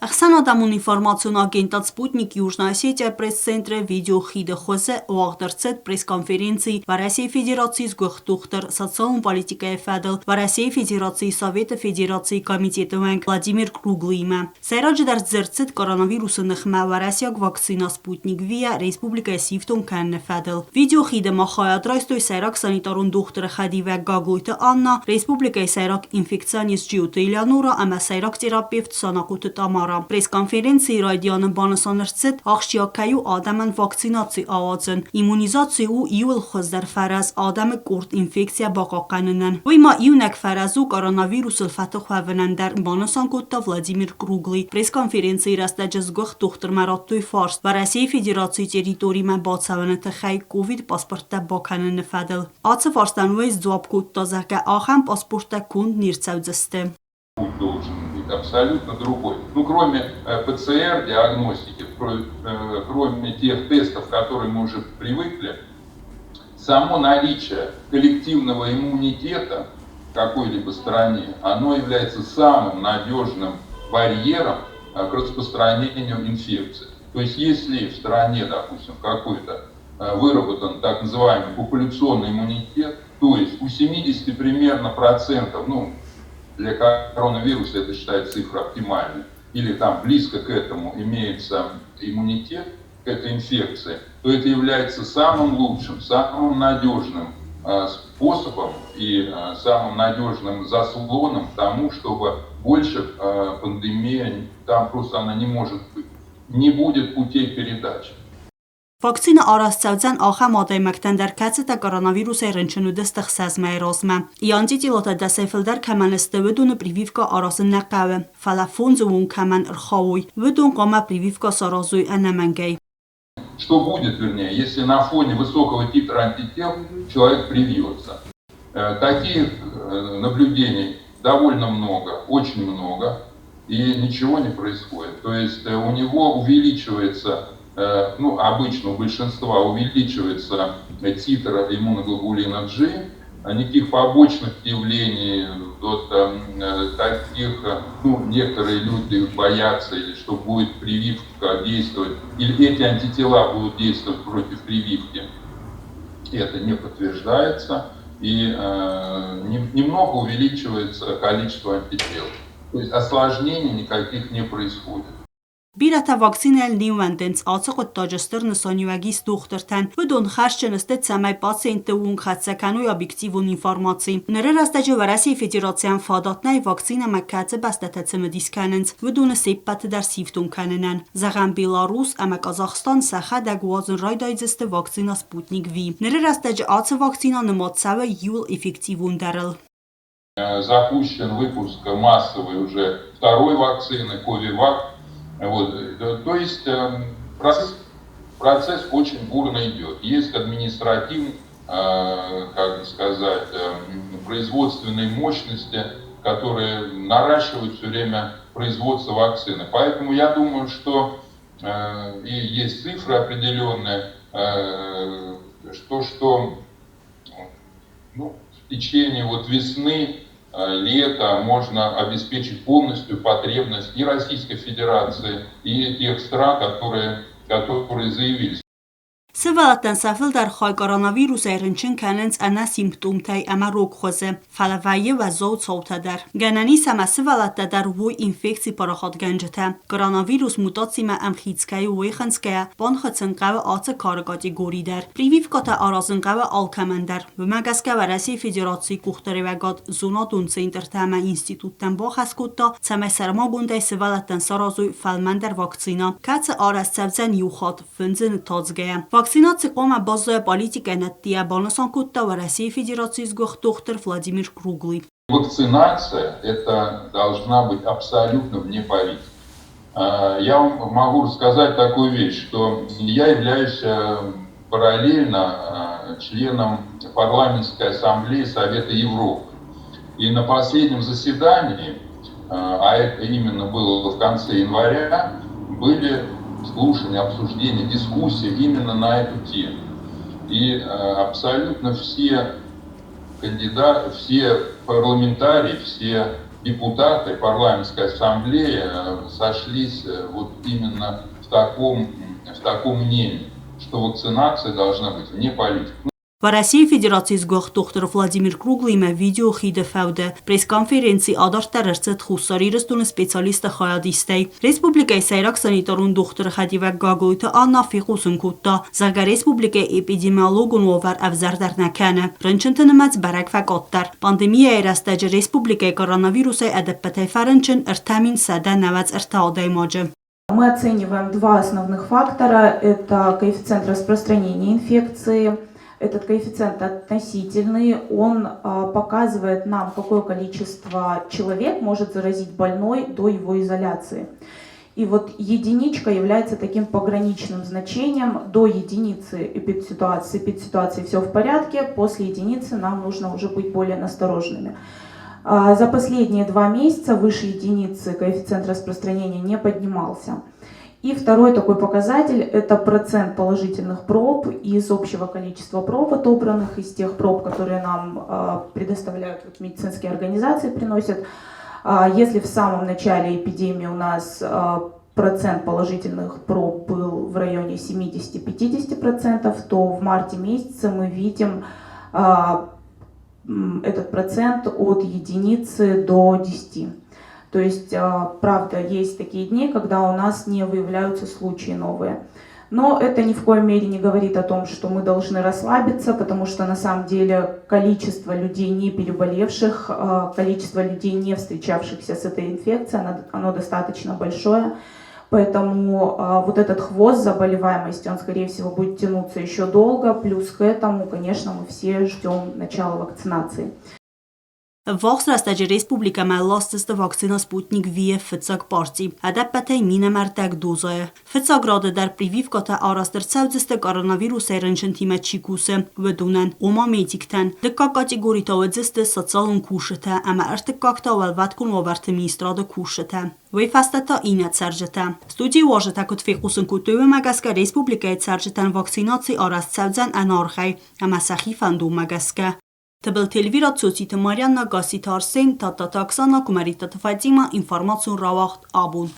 Ախսանադամուն ինֆորմացիոն ագենտած Sputnik Южная Осетия пресс-центре видеохида Хозе уաղդրцет пресс-конференции в России Федерации сгухтухтер социальной политикой федел в России Федерации Совета Федерации Комитета Венг Владимир Круглима. Сайраджи дар зерцет коронавируса нахма в России вакцина Sputnik V Республика Сифтон Канне федел. Видеохида махаядрайстой сайрак санитарун духтер Хадива Гагуйта Анна Республика сайрак инфекционист Джиута Илянура ама сайрак терапевт Санакута Тамара. Пресс-конференции радионы банасанырцет ахшиякаю адамын вакцинации авазын, иммунизации у июл хоздер фараз адамы курт инфекция бақақанынан. Войма июнек фаразу коронавирус الفتح وونندر بانسان گوتا Владимир Круглый. Пресс-конференции растаджаз гох тухтер мараттуй фарс و Россия Федерации территории мен бацаванет хай ковид паспорта баканын фадл. Ацы фарстанвейз зуаб гутта зака ахам паспорта кунд нирцавдзесте. Должен быть абсолютно другой. Кроме ПЦР-диагностики, кроме тех тестов, к которым мы уже привыкли, само наличие коллективного иммунитета в какой-либо стране, оно является самым надежным барьером к распространению инфекции. То есть, если в стране, допустим, какой-то выработан так называемый популяционный иммунитет, то есть у 70 примерно процентов, для коронавируса это считается цифра оптимальной, или там близко к этому имеется иммунитет к этой инфекции, то это является самым лучшим, самым надежным способом и самым надежным заслоном к тому, чтобы больше пандемия, там просто она не может быть, не будет путей передачи. Վակցինը առաստծավձան ախա մատայմակտան դար կացետա կորոնավիրուս է ռնչնուդը ստխսած մայրոսմը։ Իանջի տիլոտա դասեֆլդար կամանստը վդունը պրիվիվկա արասն նակավը, ֆալաֆոնզը ուն կաման ըրխավույ, վդուն կամա պրիվիվկա սարազույ անամանգայ։ Что будет, вернее, если на фоне высокого титра антител человек привьется? Таких наблюдений довольно много, очень много, и ничего не происходит. То есть у него увеличивается, обычно у большинства увеличивается титр иммуноглобулина G, никаких побочных явлений, таких, некоторые люди боятся, или что будет прививка действовать, или эти антитела будут действовать против прививки. Это не подтверждается, и немного увеличивается количество антител. То есть осложнений никаких не происходит. Բիրաթա վակցինել նիվանդենց ացողը տաջստր նսանյուագիս դուխտրտան վդոն խաշչնստե ցամայ պացիենտը ուն խացականույ օբյեկտիվուն ինֆորմացի նրերաստաջը Россия Федерациան ֆադատնայ վակցինա մակացը բաստաթացմը դիսկանենց վդոնը սեպպատը դար սիվտուն կանենան զաղան Բելարուս ամա Կազախստան սախա դագուազն ռայդայձստը վակցինա Sputnik V նրերաստաջը ացը вакцина նմոցավը юл эффективун дарыл. Запущен выпуск массовый уже второй вакцины Ковивак. То есть процесс очень бурно идет. Есть административные, производственные мощности, которые наращивают все время производство вакцины. Поэтому я думаю, что и есть цифры определенные, что в течение весны, лета можно обеспечить полностью потребность и Российской Федерации, и тех стран, которые заявились. Սվալատան սաֆել դար խայ կորոնավիրուս այրնչն կանենց անա սիմպտոմտայ ամա ռոք խոզը, ֆալավայը վա զոու ծովտադար։ Գանանի սամա սվալատա դար վոյ ինֆեկցի պարախատ գանջտա։ Կորոնավիրուս մուտացիմա ամ խիցկայ ու վեխնցկայ, բան խծնկավը ացը կարակատի գորի դար։ Պրիվիվ կոտա արազնկավը ալքամանդար։ Վմագասկավը Россия Федерации կուխտերևագատ զոնատուն ցենտրտամա ինստիտուտտան բոխասկուտտա, ցամայ սարմագունդայ սվալատան սարազույ ֆալմանդար վակցինա, կացը արասցավցան յուխատ, ֆնձն տածգայ։ Вакцинация кома базовая политика наттия банасанкутта в России Федерации сгохтохтер Владимир Круглый. Вакцинация это должна быть абсолютно вне политики. Я вам могу рассказать такую вещь, что я являюсь параллельно членом парламентской ассамблеи Совета Европы. И на последнем заседании, а это именно было в конце января, были слушания, обсуждения, дискуссии именно на эту тему. И абсолютно все кандидаты, все парламентарии, все депутаты парламентской ассамблеи сошлись вот именно в таком мнении, что вакцинация должна быть вне политики. Վարասիի Ֆեդերացիի զգողտուղտր Վլադիմիր Կրուգլիմը վիդեո խիդը ֆավդը պրեսկոնֆերենցի ադարտարերցet խուսարիրստունը սպեցիալիստը խայադիստեի Ռեսպուբլիկայի սայրակ սանիտարուն դուղտր խադիվակ գագույթը աննա ֆիղուսն կուտտա զագա Ռեսպուբլիկայի էպիդեմիոլոգուն օվար ավզարդարնականը ռնչնտը նմած բարակ վակոտտար պանդեմիա երաստաջը Ռեսպուբլիկայի կորոնավիրուսի ադեպպետay фаренчен ըրթամին սադա նաված ըրթաոդայ մոջը Мы оцениваем два основных фактора. Это коэффициент распространения инфекции. Этот коэффициент относительный. Он показывает нам, какое количество человек может заразить больной до его изоляции. И вот единичка является таким пограничным значением. До единицы эпидситуации все в порядке. После единицы нам нужно уже быть более настороженными. За последние 2 месяца выше единицы коэффициент распространения не поднимался. И второй такой показатель – это процент положительных проб из общего количества проб, отобранных из тех проб, которые нам предоставляют медицинские организации, приносят. Если в самом начале эпидемии у нас процент положительных проб был в районе 70-50%, то в марте месяце мы видим этот процент от единицы до 10. То есть, правда, есть такие дни, когда у нас не выявляются случаи новые. Но это ни в коем мере не говорит о том, что мы должны расслабиться, потому что на самом деле количество людей, не переболевших, количество людей, не встречавшихся с этой инфекцией, оно достаточно большое. Поэтому вот этот хвост заболеваемости, он, скорее всего, будет тянуться еще долго. Плюс к этому, конечно, мы все ждем начала вакцинации. Վաղս ռաստաջի Ռեսպուբլիկա մալլաստստը վակցինա Սպուտնիկ V ֆծակ պարծի, ադապատայ մինը մարտակ դոզայը։ Ֆծագրադը դար պրիվիվկոտա արաստրցավձստը կորոնավիրուսը ռնչնտիմը չիկուսը, վդունան, ոմա մեդիկտան, դկա կատեգորիտավը ձստը սոցիալուն կուշըտը, ամա արտկակտա վալվատկուն օվարտը միստրադը կուշըտը։ Վեյֆաստատա ինա ծարժտը։ Ստուդիի ուաժտա կտվի խուսն կուտույը մագասկա Ռեսպուբլիկայի ծարժտան վակցինացի արաստցավձան անարխայ, ամասախի ֆանդու մագասկա։ Тыбыл телевизор Марьяна Гасит Арсен, Тата Оксана, Кумарита Фатима, информацию Равахт Абун.